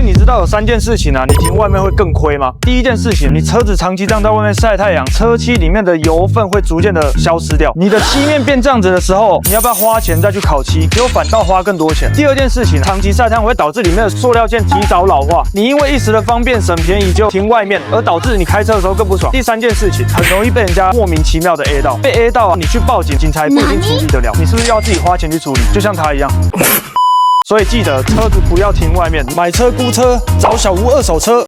为你知道有3件事情啊，你停外面会更亏吗？第一件事情，你车子长期这样在外面晒太阳，车漆里面的油分会逐渐的消失掉。你的漆面变这样子的时候，你要不要花钱再去烤漆？结果反倒花更多钱。第二件事情，长期晒太阳会导致里面的塑料件提早老化，你因为一时的方便省便宜就停外面，而导致你开车的时候更不爽。第3件事情，很容易被人家莫名其妙的 A 到，被 A 到啊，你去报警，警察也不一定处理得了，你是不是要自己花钱去处理？就像他一样。所以记得车子不要停外面，买车估车找小吴二手车。